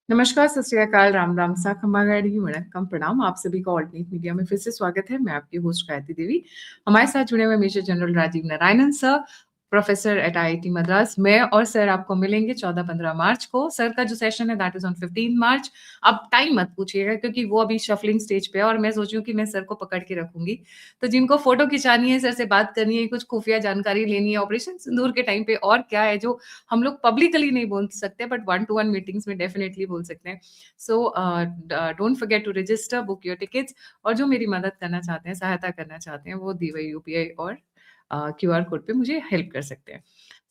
नमस्कार, सत श्री अकाल, राम राम, सा खम्मा गाड़ी, वणक्कम, प्रणाम। आप सभी का ऑल्टरनेट मीडिया में फिर से स्वागत है। मैं आपकी होस्ट गायत्री देवी। हमारे साथ जुड़े हुए major general Rajeev Narayanan sir, professor at IIT Madras. मैं और सर आपको मिलेंगे 14-15 मार्च को। सर का जो सेशन है दैट इज ऑन 15 मार्च। अब टाइम मत पूछिएगा क्योंकि वो अभी शफलिंग स्टेज पे है और मैं सोच रही हूँ कि मैं सर को पकड़ के रखूंगी। तो जिनको फोटो खिंचानी है, सर से बात करनी है, कुछ खुफिया जानकारी लेनी है ऑपरेशन सिंदूर के टाइम पे और क्या है जो हम लोग पब्लिकली नहीं बोल सकते बट 1-to-1 मीटिंग्स में डेफिनेटली बोल सकते हैं। So don't forget to register, book your tickets. और जो मेरी मदद करना चाहते हैं, सहायता करना चाहते हैं, वो दी हुई यूपीआई और क्यूआर कोड पे मुझे हेल्प कर सकते हैं।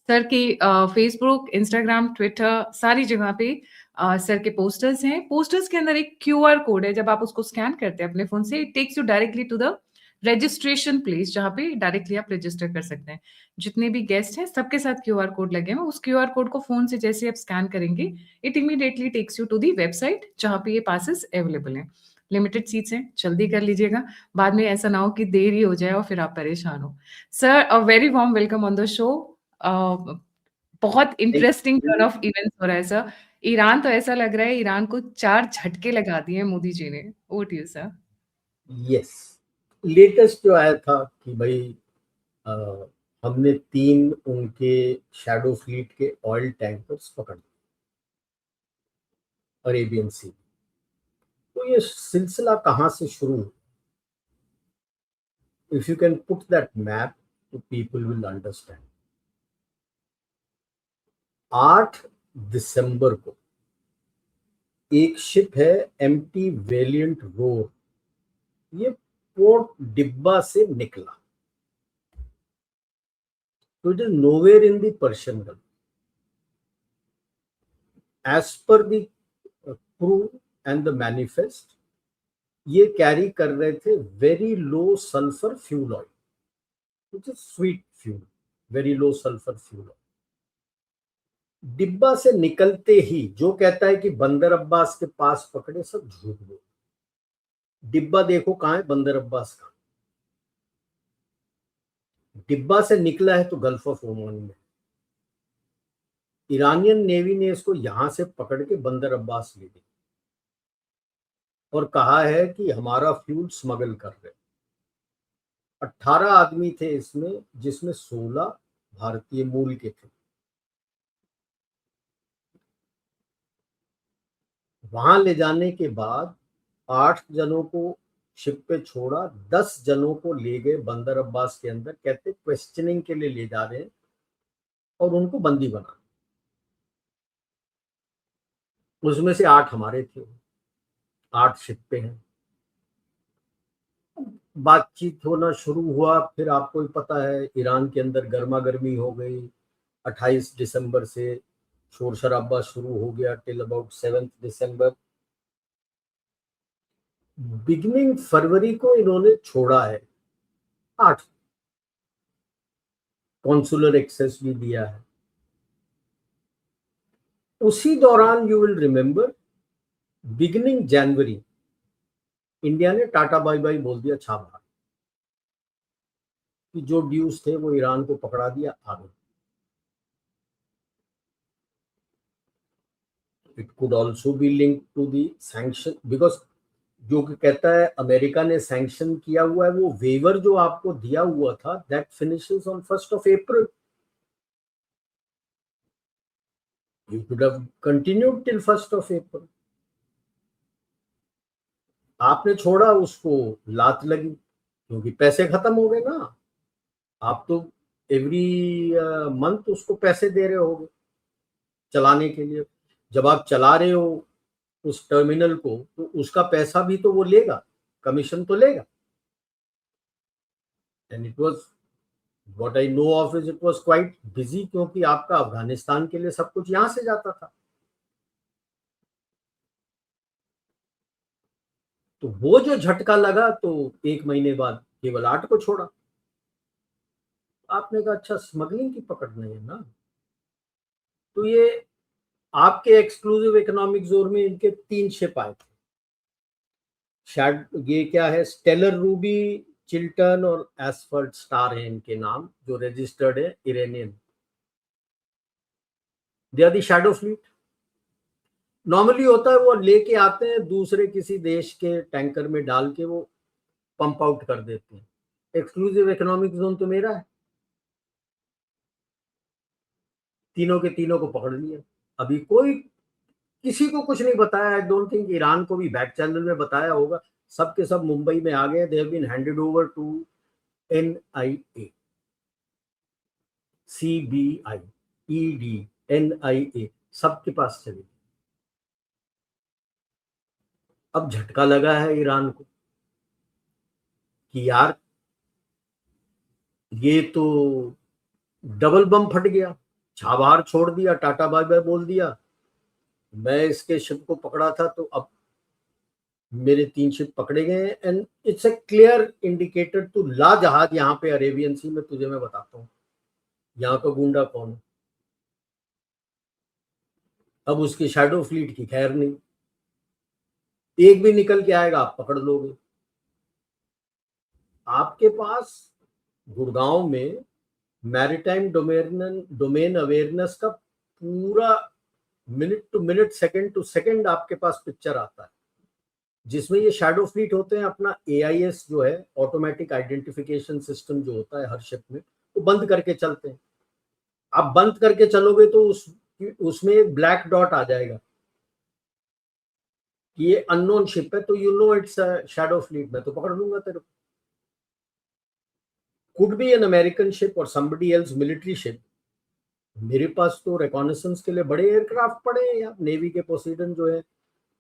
सर की फेसबुक, इंस्टाग्राम, ट्विटर सारी जगह पे सर के पोस्टर्स हैं। पोस्टर्स के अंदर एक क्यूआर कोड है, जब आप उसको स्कैन करते हैं अपने फोन से, it takes you directly to the registration place जहाँ पे डायरेक्टली आप रजिस्टर कर सकते हैं। जितने भी गेस्ट हैं सबके साथ क्यूआर कोड लगे हैं। उस क्यूआर कोड को फोन से जैसे आप स्कैन करेंगे, it immediately takes you to the website जहाँ पे ये पासेस अवेलेबल हैं। लिमिटेड सीट्स हैं, जल्दी कर लीजिएगा, बाद में ऐसा ना हो कि देरी हो जाए और फिर आप परेशान हो। Sir, a very warm welcome on the show. बहुत इंटरेस्टिंग टर्न ऑफ इवेंट्स हो रहा है सर। ईरान तो ऐसा लग रहा है ईरान को 4 झटके लगा दिए मोदी जी ने। Over to you sir. Yes, latest जो आया था कि भाई अ, हमने 3 उनके शैडो फ्लीट के ऑयल टैंकर्स पकड़ लिए अरेबियन सी। तो ये सिलसिला कहाँ से शुरू हुआ? If you can put that map तो पीपल विल अंडरस्टैंड। 8 दिसंबर को एक शिप है एमटी वेलियंट रोर, ये पोर्ट डिब्बा से निकला। तो it is nowhere in the Persian Gulf. As per the crew and the manifest, ये कैरी कर रहे थे very low sulphur fuel oil, which is sweet fuel, very low sulphur fuel oil. Dibba से निकलते ही जो कहता है कि बंदर अब्बास के पास पकड़े, सब झूठ बोल। डिब्बा देखो कहाँ है, बंदर अब्बास का। डिब्बा से निकला है तो गल्फ ऑफ ओमान में। ईरानियन नेवी ने इसको यहां से पकड़ के बंदर अब्बास ले ली और कहा है कि हमारा फ्यूल स्मगल कर रहे। 18 आदमी थे इसमें, जिसमें 16 भारतीय मूल के थे। वहां ले जाने के बाद 8 जनों को शिप पे छोड़ा, 10 जनों को ले गए बंदर अब्बास के अंदर, कहते क्वेश्चनिंग के लिए ले जा रहे हैं और उनको बंदी बना। उसमें से 8 हमारे थे, 8 शिप पे हैं। बातचीत होना शुरू हुआ, फिर आपको ही पता है ईरान के अंदर गर्मा गर्मी हो गई। 28 दिसंबर से शोर शराबा शुरू हो गया टिल अबाउट 7 दिसंबर। बिगिनिंग फरवरी को इन्होंने छोड़ा है 8, कॉन्सुलर एक्सेस भी दिया है। उसी दौरान you will remember, beginning January, India ने टाटा बाय बाय बोल दिया, छाप कि जो ड्यूज थे वो ईरान को पकड़ा दिया, आगे। It could also be link to the sanction, because जो कि कहता है अमेरिका ने सैंक्शन किया हुआ है, वो वेवर जो आपको दिया हुआ था that finishes on 1st of April. You could have continued till 1st of April. आपने छोड़ा, उसको लात लगी क्योंकि पैसे खत्म हो गए ना। आप तो एवरी मंथ उसको पैसे दे रहे होगे चलाने के लिए। जब आप चला रहे हो उस टर्मिनल को, तो उसका पैसा भी तो वो लेगा, कमीशन तो लेगा। And it was, what I know of is, it was quite busy, क्योंकि आपका अफगानिस्तान के लिए सब कुछ यहां से जाता था। तो वो जो झटका लगा, तो 1 महीने बाद केवल 8 को छोड़ा। आपने कहा अच्छा स्मगलिंग की पकड़ नहीं है ना। तो ये आपके एक्सक्लूसिव इकोनॉमिक जोन में इनके 3 शिप आए थे। शायद ये क्या है, स्टेलर रूबी, चिल्टन और एसफल्ट स्टार है इनके नाम, जो रजिस्टर्ड है Iranian. They are the shadow fleet. Normally होता है वो लेके आते हैं दूसरे किसी देश के टैंकर में डाल के वो पंप आउट कर देते हैं। एक्सक्लूसिव इकोनॉमिक जोन तो मेरा है, तीनों के तीनों को पकड़ लिया। अभी कोई किसी को कुछ नहीं बताया। आई डोंट थिंक ईरान को भी बैक चैनल में बताया होगा। सब के सब मुंबई में आ गए। They have been handed over to NIA, CBI, ED, NIA, सबके पास चले। अब झटका लगा है ईरान को कि यार ये तो डबल बम फट गया, छाबार छोड़ दिया, टाटा बाय बाय बोल दिया। मैं इसके शिप को पकड़ा था तो अब मेरे 3 शिप पकड़े गए। And it's a clear indicator to ला जहाज यहाँ पे अरेबियन सी में। तुझे मैं बताता हूँ यहाँ का गुंडा कौन है। अब उसकी शैडो फ्लीट की खैर नहीं, एक भी निकल के आएगा आप पकड़ लोगे। आपके पास गुड़गांव में मैरिटाइम डोमेन अवेयरनेस का पूरा minute to minute, second to second आपके पास पिक्चर आता है, जिसमें ये शैडो फ्लीट होते हैं। अपना AIS जो है, ऑटोमेटिक आइडेंटिफिकेशन सिस्टम जो होता है हर शिप में, वो बंद करके चलते हैं। आप बंद करके चलोगे तो उसमें एक ब्लैक डॉट आ जाएगा कि ये अननोन शिप है, तो you know it's shadow fleet. मैं तो पकड़ लूंगा तेरे को। Could be an American ship और समबडी एल्स मिलिट्री शिप। मेरे पास तो रिकॉनेसेंस के लिए बड़े एयरक्राफ्ट पड़े हैं यार। नेवी के पोसीडन जो है,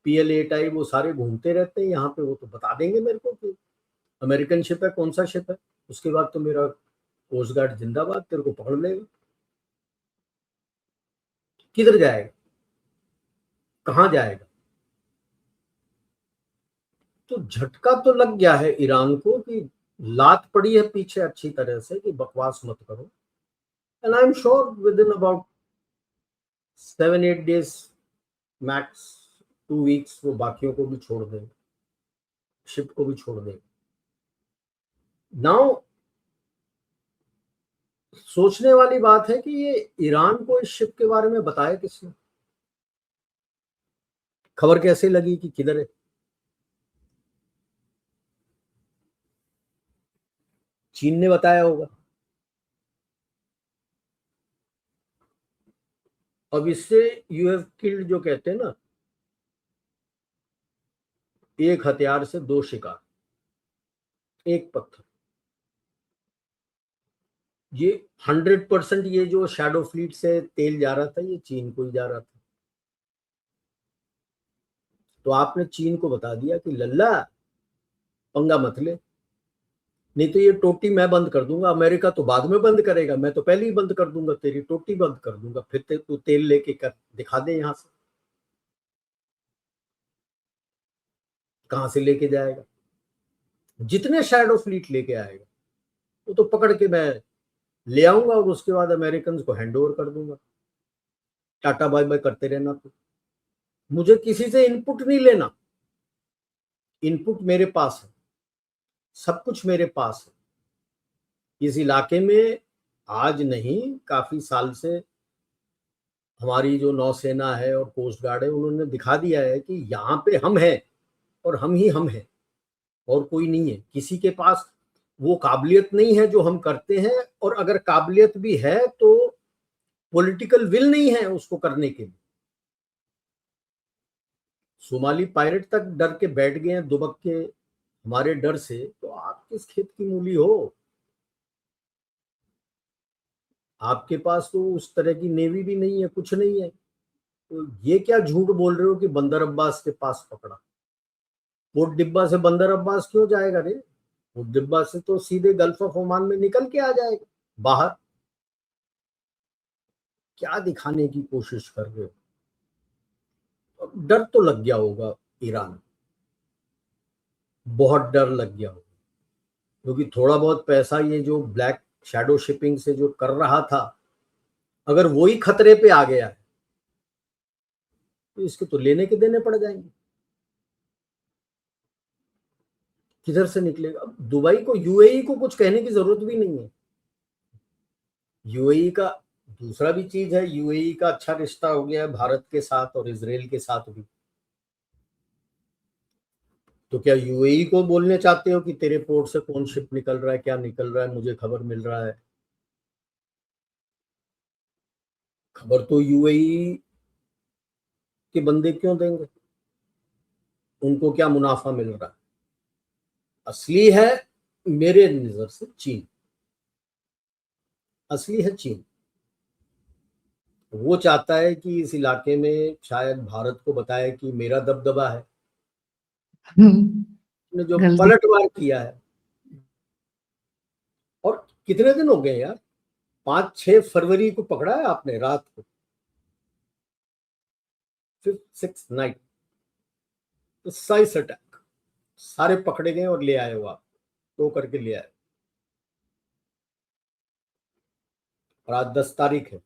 PL-8 आई, वो सारे घूमते रहते हैं यहाँ पे। वो तो बता देंगे मेरे को कि अमेरिकन शिप है, कौन सा शिप है। उसके बाद तो मेरा कोस्ट गार्ड जिंदाबाद, तेरे को पकड़ लेगा। किधर जाएगा, कहाँ जाएगा। तो झटका तो लग गया है ईरान को कि लात पड़ी है पीछे अच्छी तरह से कि बकवास मत करो। And I am sure with in about 7-8 days max, 2 weeks, वो बाकियों को भी छोड़ देंगे, शिप को भी छोड़ देंगे। नाउ सोचने वाली बात है कि ये ईरान को इस शिप के बारे में बताया किसने, खबर कैसे लगी कि किधर है। चीन ने बताया होगा। अब इससे यू हैव किल्ड जो कहते हैं ना, एक हथियार से 2 शिकार, एक पत्थर। ये 100% ये जो शैडो फ्लीट से तेल जा रहा था, ये चीन को ही जा रहा था। तो आपने चीन को बता दिया कि लल्ला पंगा मत ले, नहीं तो ये टोटी मैं बंद कर दूंगा। अमेरिका तो बाद में बंद करेगा, मैं तो पहले ही बंद कर दूंगा, तेरी टोटी बंद कर दूंगा, फिर तू तेल लेके कर दिखा दे यहाँ से। कहाँ से लेके जाएगा, जितने शैडो फ्लीट लेके आएगा वो तो पकड़ के मैं ले आऊंगा और उसके बाद अमेरिकन को हैंड ओवर कर दूंगा। टाटा बाय बाय करते रहना। तो मुझे किसी से इनपुट नहीं लेना, इनपुट मेरे पास है, सब कुछ मेरे पास है। इस इलाके में आज नहीं, काफी साल से हमारी जो नौसेना है और कोस्ट गार्ड है, उन्होंने दिखा दिया है कि यहाँ पे हम हैं और हम ही हम हैं, और कोई नहीं है। किसी के पास वो काबिलियत नहीं है जो हम करते हैं, और अगर काबिलियत भी है तो पॉलिटिकल विल नहीं है उसको करने के लिए। सोमाली पायरेट तक डर के बैठ गए हैं दुबक के हमारे डर से, तो आप किस खेत की मूली हो। आपके पास तो उस तरह की नेवी भी नहीं है, कुछ नहीं है। तो ये क्या झूठ बोल रहे हो कि बंदर अब्बास के पास पकड़ा। पोर्ट डिब्बा से बंदर अब्बास क्यों जाएगा रे। पोर्ट डिब्बा से तो सीधे गल्फ ऑफ ओमान में निकल के आ जाएगा बाहर। क्या दिखाने की कोशिश कर रहे हो। डर तो लग गया होगा ईरान, बहुत डर लग गया होगा, क्योंकि थोड़ा बहुत पैसा ये जो ब्लैक शैडो शिपिंग से जो कर रहा था, अगर वो ही खतरे पे आ गया है तो इसके तो लेने के देने पड़ जाएंगे। किधर से निकलेगा। अब दुबई को, UAE को कुछ कहने की जरूरत भी नहीं है। UAE का दूसरा भी चीज है, यूएई का अच्छा रिश्ता हो गया है भारत के साथ और इजराइल के साथ भी। तो क्या यूएई को बोलने चाहते हो कि तेरे पोर्ट से कौन शिप निकल रहा है, क्या निकल रहा है, मुझे खबर मिल रहा है? खबर तो यूएई के बंदे क्यों देंगे, उनको क्या मुनाफा मिल रहा है? असली है मेरे नजर से चीन, असली है चीन। वो चाहता है कि इस इलाके में शायद भारत को बताए कि मेरा दबदबा है। ने जो गलती। पलटवार किया है, और कितने दिन हो गए यार, 5-6 फरवरी को पकड़ा है आपने रात को, 5th 6th night, precise attack, सारे पकड़े गए और ले आए हो आप, तो करके ले आए। और आज 10 तारीख है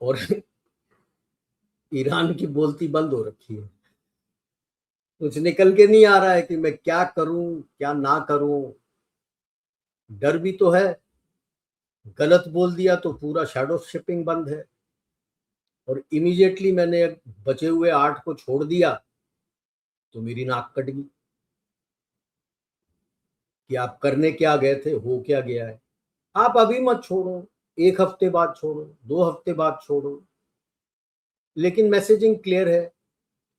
और ईरान की बोलती बंद हो रखी है। कुछ निकल के नहीं आ रहा है कि मैं क्या करूं क्या ना करूं। डर भी तो है, गलत बोल दिया तो पूरा शैडो शिपिंग बंद है। और इमीडिएटली मैंने बचे हुए 8 को छोड़ दिया तो मेरी नाक कट गई कि आप करने क्या गए थे, हो क्या गया है। आप अभी मत छोड़ो, 1 हफ्ते बाद छोड़ो, 2 हफ्ते बाद छोड़ो, लेकिन मैसेजिंग क्लियर है।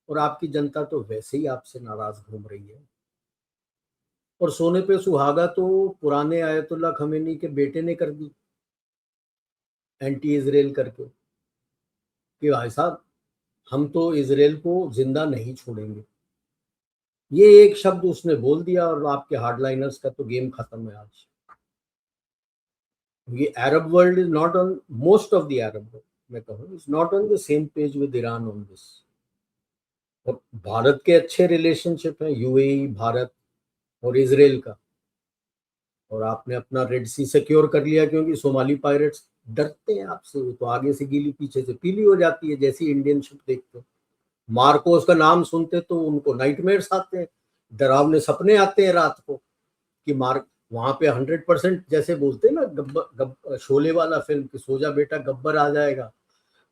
और आपकी जनता तो वैसे ही आपसे नाराज घूम रही है। और सोने पे सुहागा तो पुराने आयतुल्ला खमेनी के बेटे ने कर दी, एंटी इजराइल करके, कि भाई साहब हम तो इजराइल को जिंदा नहीं छोड़ेंगे। ये एक शब्द उसने बोल दिया और आपके हार्डलाइनर्स का तो गेम खत्म है आज। ये Arab world is not on, most of the Arab world मैं कहूँ is not on the same page with Iran on this. और भारत के अच्छे रिलेशनशिप है यूएई, भारत और इजराइल का। और आपने अपना रेड सी सिक्योर कर लिया, क्योंकि सोमाली पायरेट्स डरते हैं आपसे, वो तो आगे से गीली पीछे से पीली हो जाती है जैसी इंडियन शिप देखते हो। मार्कोस का नाम सुनते तो उनको नाइटमेयर्स आते हैं, डरावने सपने आते हैं रात को कि मार्क वहां पे 100%, जैसे बोलते हैं ना शोले वाला फिल्म कि सो जा बेटा गब्बर आ जाएगा।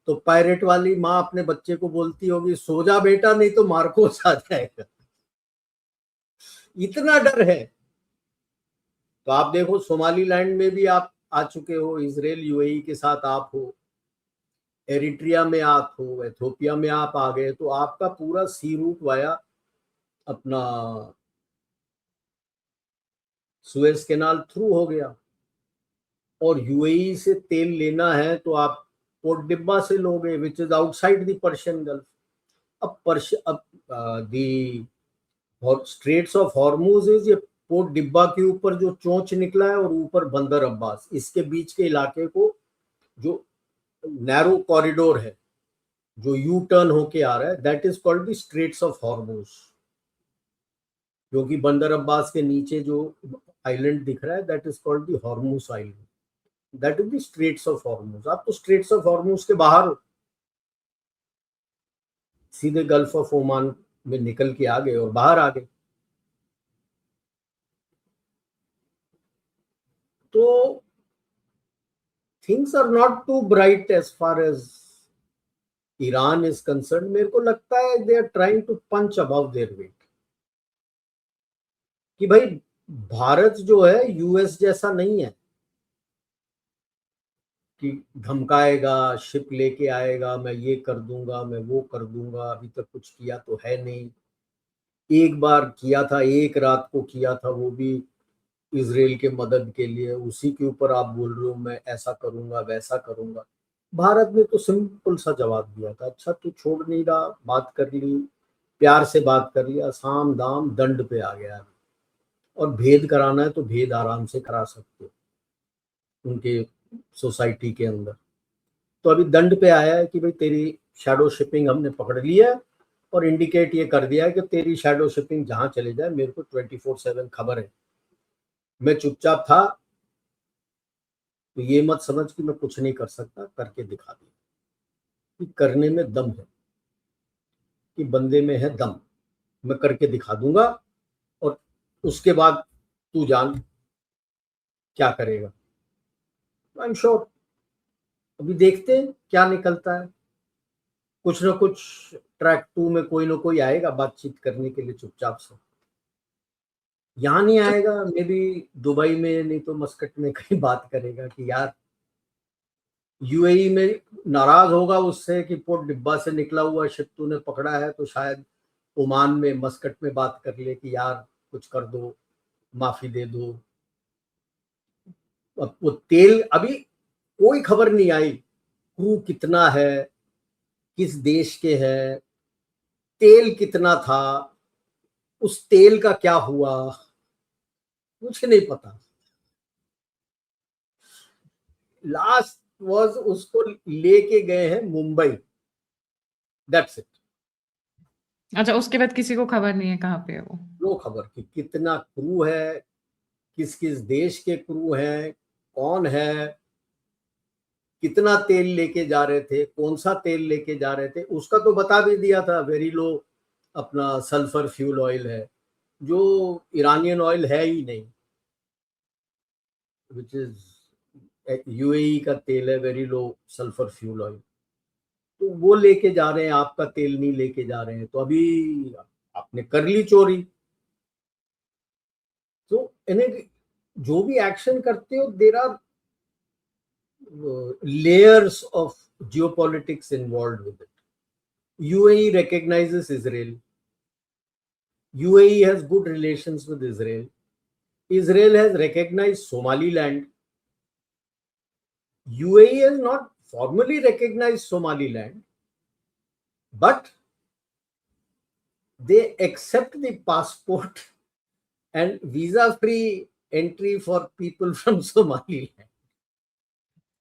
तो पायरेट वाली माँ अपने बच्चे को बोलती होगी सो जा बेटा नहीं तो मार्कोस आ जाएगा। इतना डर है। तो आप देखो सोमालीलैंड में भी आप आ चुके हो, इसराइल यूएई के साथ आप हो, एरिट्रिया में आप हो, एथोपिया में आप आ गए, तो आपका पूरा सी रूट वाया अपना सुएज कैनाल थ्रू हो गया। और यूएई से तेल लेना है तो आप पोर्ट डिब्बा से लोगे, which is outside the Persian gulf. अब दी स्ट्रेट्स ऑफ हॉर्मूज इज, ये पोर्ट डिब्बा के ऊपर जो चोंच निकला है और ऊपर बंदर अब्बास, इसके बीच के इलाके को जो नैरो कॉरिडोर है, जो यू टर्न होके आ रहा है, that is called the Straits of Hormuz. क्योंकि बंदर अब्बास के नीचे जो आइलैंड दिख रहा है that is called the Hormuz island, that is the Straits of Hormuz. आप तो स्ट्रेट्स ऑफ हॉर्मूज के बाहर हो, सीधे गल्फ ऑफ ओमान में निकल के आ गए और बाहर आ गए। तो things are not too bright as far as Iran is concern. मेरे को लगता है they are trying to punch above their weight, कि भाई भारत जो है यूएस जैसा नहीं है कि धमकाएगा, शिप लेके आएगा, मैं ये कर दूंगा, मैं वो कर दूंगा। अभी तक कुछ किया तो है नहीं। एक बार किया था, एक रात को किया था, वो भी इसराइल के मदद के लिए। उसी के ऊपर आप बोल रहे हो मैं ऐसा करूंगा वैसा करूंगा। भारत ने तो सिंपल सा जवाब दिया था, अच्छा तू छोड़ नहीं रहा, बात कर ली, प्यार से बात कर लिया, साम दाम दंड पे आ गया। और भेद कराना है तो भेद आराम से करा सकते हो उनके सोसाइटी के अंदर। तो अभी दंड पे आया है कि भाई तेरी शैडो शिपिंग हमने पकड़ लिया है और इंडिकेट ये कर दिया है कि तेरी शैडो शिपिंग जहां चले जाए मेरे को 24/7 खबर है। मैं चुपचाप था तो ये मत समझ कि मैं कुछ नहीं कर सकता, करके दिखा दिया कि करने में दम है, कि बंदे में है दम, मैं करके दिखा दूंगा। और उसके बाद तू जान क्या करेगा। आई एम श्योर अभी देखते हैं क्या निकलता है, कुछ ना कुछ ट्रैक 2 में कोई ना कोई आएगा बातचीत करने के लिए चुपचाप से। यहाँ नहीं आएगा, मे बी दुबई में, नहीं तो मस्कट में कहीं बात करेगा कि यार यूएई में नाराज होगा उससे कि पोर्ट डिब्बा से निकला हुआ शिप तूने पकड़ा है, तो शायद ओमान में मस्कट में बात कर ले कि यार कुछ कर दो, माफी दे दो। अब वो तेल अभी कोई खबर नहीं आई, क्रू कितना है, किस देश के है, तेल कितना था, उस तेल का क्या हुआ, कुछ नहीं पता। लास्ट वाज उसको लेके गए हैं मुंबई, दैट्स इट। अच्छा, उसके बाद किसी को खबर नहीं है कहाँ पे है वो। लो खबर कि कितना क्रू है, किस किस देश के क्रू हैं, कौन है, कितना तेल लेके जा रहे थे, कौन सा तेल लेके जा रहे थे, उसका तो बता भी दिया था, वेरी लो अपना सल्फर फ्यूल ऑयल है, जो ईरानियन ऑयल है ही नहीं, विच इज यूएई का तेल है, very low sulphur fuel oil. तो वो लेके जा रहे हैं, आपका तेल नहीं लेके जा रहे हैं, तो अभी आपने कर ली चोरी। तो इन्हें जो भी एक्शन करते हो, there are layers of geopolitics involved with it. UAE recognizes Israel. UAE has good relations with Israel. Israel has recognized Somaliland. UAE has not formally recognized Somaliland, but they accept the passport and visa-free entry for people from Somaliland.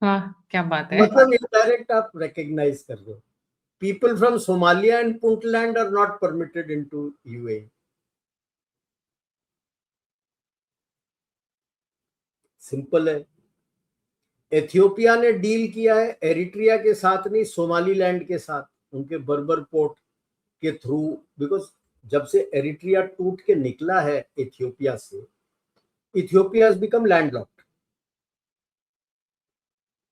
वाह, क्या बात है। मतलब indirect आप recognize कर रहे हो। People from Somalia and Puntland are not permitted into UAE. Simple है। एथियोपिया ने डील किया है एरिट्रिया के साथ नहीं, सोमालीलैंड के साथ, उनके बर्बर पोर्ट के थ्रू, बिकॉज जब से एरिट्रिया टूट के निकला है एथियोपिया से, इथियोपिया हैज बिकम लैंडलॉक्ड।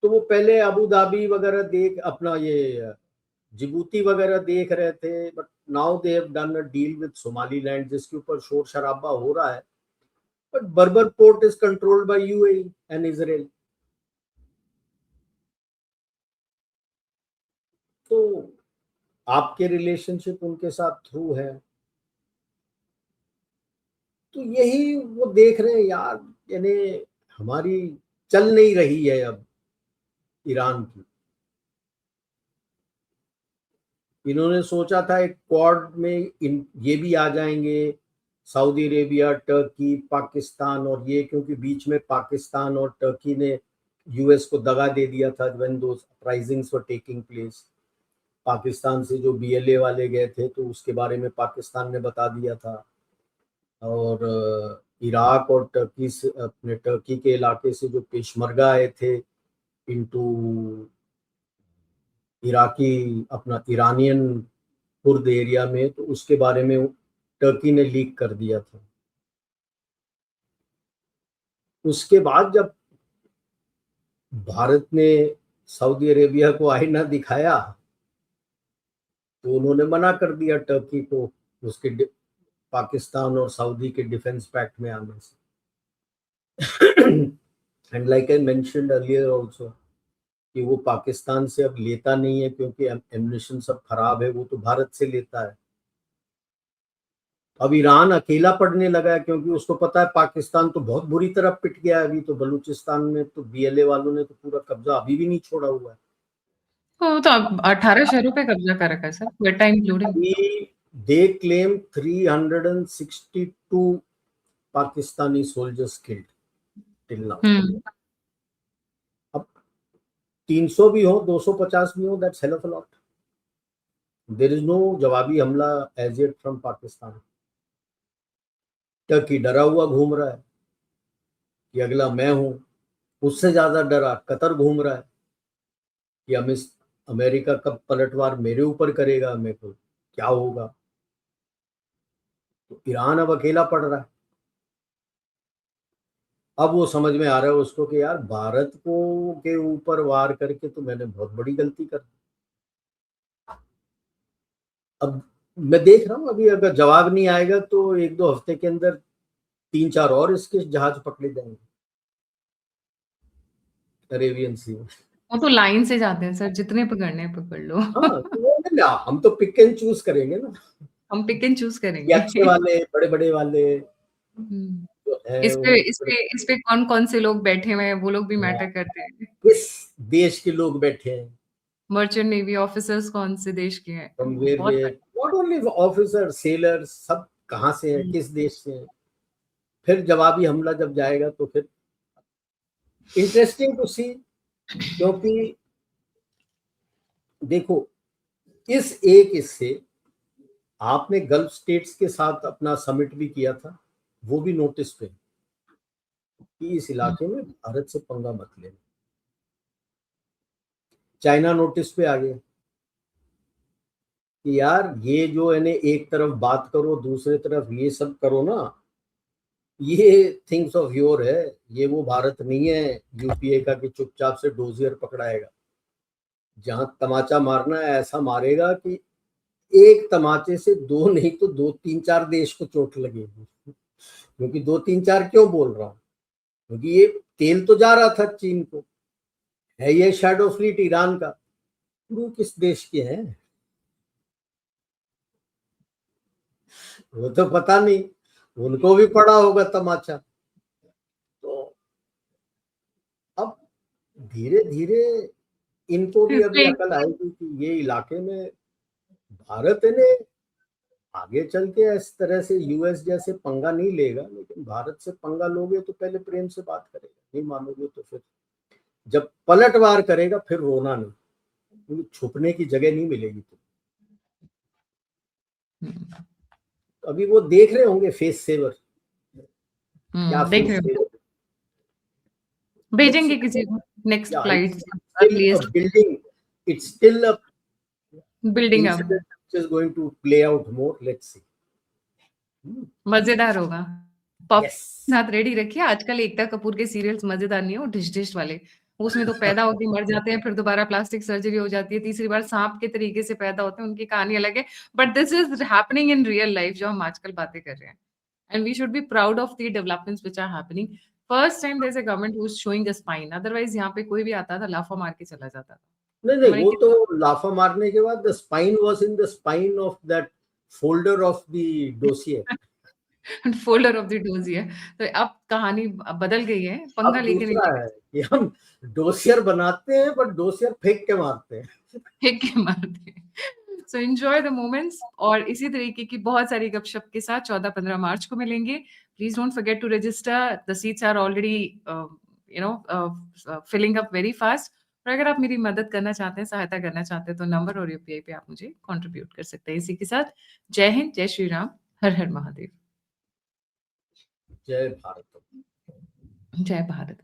तो वो पहले अबू धाबी वगैरह देख, अपना ये जिबूती वगैरह देख रहे थे, but now they have done a deal with Somaliland, जिसके ऊपर शोर शराबा हो रहा है, बट बर्बर port is controlled by UAE and Israel. तो आपके रिलेशनशिप उनके साथ थ्रू है, तो यही वो देख रहे हैं यार, यानी हमारी चल नहीं रही है अब ईरान की। इन्होंने सोचा था एक क्वाड में ये भी आ जाएंगे, सऊदी अरेबिया, टर्की, पाकिस्तान, और ये क्योंकि बीच में पाकिस्तान और टर्की ने यूएस को दगा दे दिया था when those uprisings were taking place. Pakistan से जो बीएलए वाले गए थे, तो उसके बारे में पाकिस्तान ने बता दिया था, और इराक और टर्की से, अपने टर्की के इलाके से जो पेशमर्गा आए थे इनटू इराकी, अपना ईरानियन कुर्द एरिया में, तो उसके बारे में टर्की ने लीक कर दिया था। उसके बाद जब भारत ने सऊदी अरेबिया को आईना दिखाया, तो उन्होंने मना कर दिया टर्की को उसके पाकिस्तान और सऊदी के डिफेंस पैक्ट में आने से। And like I mentioned earlier also कि वो पाकिस्तान से अब लेता नहीं है, क्योंकि एम्युनिशन सब खराब है, वो तो भारत से लेता है। अब ईरान अकेला पड़ने लगा है, क्योंकि उसको पता है पाकिस्तान तो बहुत बुरी तरह पिट गया है। अभी तो बलूचिस्तान में तो बीएलए वालों ने तो पूरा कब्जा अभी भी नहीं छोड़ा हुआ है। वो तो अब 18 शहरों पे कब्जा कर रखा है sir, Quetta including. They claim 362 Pakistani soldiers killed till now. अब 300 भी हो, 250 भी हो, that's hell of a lot. There is no जवाबी हमला as yet from Pakistan. Turkey डरा हुआ घूम रहा है कि अगला मैं हूं। उससे ज्यादा डरा कतर घूम रहा है कि अमेरिका कब पलटवार मेरे ऊपर करेगा, मेरे को क्या होगा। तो ईरान अब अकेला पड़ रहा है। अब वो समझ में आ रहा है उसको कि यार भारत को के ऊपर वार करके तो मैंने बहुत बड़ी गलती कर दी। अब मैं देख रहा हूँ अभी अगर जवाब नहीं आएगा तो 1-2 हफ्ते के अंदर 3-4 और इसके जहाज पकड़े जाएंगे अरेबियन सी में। वो तो लाइन से जाते हैं सर, जितने पकड़ने हैं पकड़ लो। हाँ तो हम तो पिक एंड चूज करेंगे ना, हम पिक एंड चूज ये करेंगे। अच्छे वाले बड़े बड़े वाले हम्म। जो है इस पे इस पे इस पे कौन कौन से लोग बैठे हुए हैं, वो लोग भी मैटर करते हैं। किस देश के लोग बैठे हैं, मर्चेंट नेवी ऑफिसर्स कौन से देश के हैं, फ्रॉम वेयर बहुत where, not only officer sailor, सब कहाँ से हैं, मैटर। किस देश से हैं। फिर जवाबी हमला जब जाएगा तो फिर इंटरेस्टिंग टू सी, क्योंकि देखो इस एक इससे आपने गल्फ स्टेट्स के साथ अपना समिट भी किया था, वो भी नोटिस पे कि इस इलाके में भारत से पंगा मत लेना। चाइना नोटिस पे आ गया कि यार ये जो है एक तरफ बात करो दूसरे तरफ ये सब करो ना, ये थिंग्स ऑफ योर है, ये वो भारत नहीं है यूपीए का कि चुपचाप से डोजियर पकड़ाएगा। जहां तमाचा मारना है ऐसा मारेगा कि एक तमाचे से दो नहीं तो 2-3-4 देश को चोट लगेगी। क्योंकि 2-3-4 क्यों बोल रहा हूं, क्योंकि ये तेल तो जा रहा था चीन को, है ये शैडो फ्लीट ईरान का, क्रू किस देश के हैं वो तो पता नहीं, उनको भी पड़ा होगा तमाचा। तो अब धीरे धीरे इनको भी अभी अकल आएगी कि ये इलाके में भारत ने आगे चल के इस तरह से यूएस जैसे पंगा नहीं लेगा, लेकिन भारत से पंगा लोगे तो पहले प्रेम से बात करेगा, नहीं मानोगे तो फिर जब पलटवार करेगा फिर रोना नहीं, क्योंकि छुपने की जगह नहीं मिलेगी। तो अभी वो देख रहे होंगे फेस सेवर, क्या देख फेस रहे हो, सेवर, लेट्स भेजेंगे सी, किसी को नेक्स्ट या flight it's still a earliest building, it's still a building up. incident which is going to play out more, let's see. मजेदार होगा। Popcorn Yes. साथ रेडी रखिए, आजकल एकता कपूर के सीरियल्स मजेदार नहीं है, वो डिश डिश वाले, उसमें तो पैदा होके मर जाते हैं, फिर दोबारा प्लास्टिक सर्जरी हो जाती है, तीसरी बार सांप के तरीके से पैदा होते हैं, उनकी कहानी अलग है। But this is happening in real life, जो हम आजकल बातें कर रहे हैं। And we should be proud of the developments which are happening. First time there is a government who is showing the spine, otherwise यहाँ पे कोई भी आता था लाफा मार के चला जाता था। नहीं नहीं, हमारे वो तो लाफा मारने के बाद the spine was in the spine of that folder of the dossier. Folder of the doji है। तो अब कहानी बदल गई है, पंगा अब लेके नहीं दूसरा लेके है कि हम डोसियर बनाते हैं बट डोसियर फेंक के मारते हैं। फेंक के मारते हैं। सो एंजॉय द मोमेंट्स, और इसी तरीके की बहुत सारी गपशप के साथ 14-15 मार्च को मिलेंगे। Please don't forget to register, the seats are already filling up very fast. और अगर आप मेरी मदद करना चाहते हैं, सहायता करना चाहते हैं, तो नंबर और यूपीआई पे आप मुझे कंट्रीब्यूट कर सकते हैं। इसी के साथ जय हिंद, जय श्री राम, हर हर महादेव। जय भारत। जय भारत।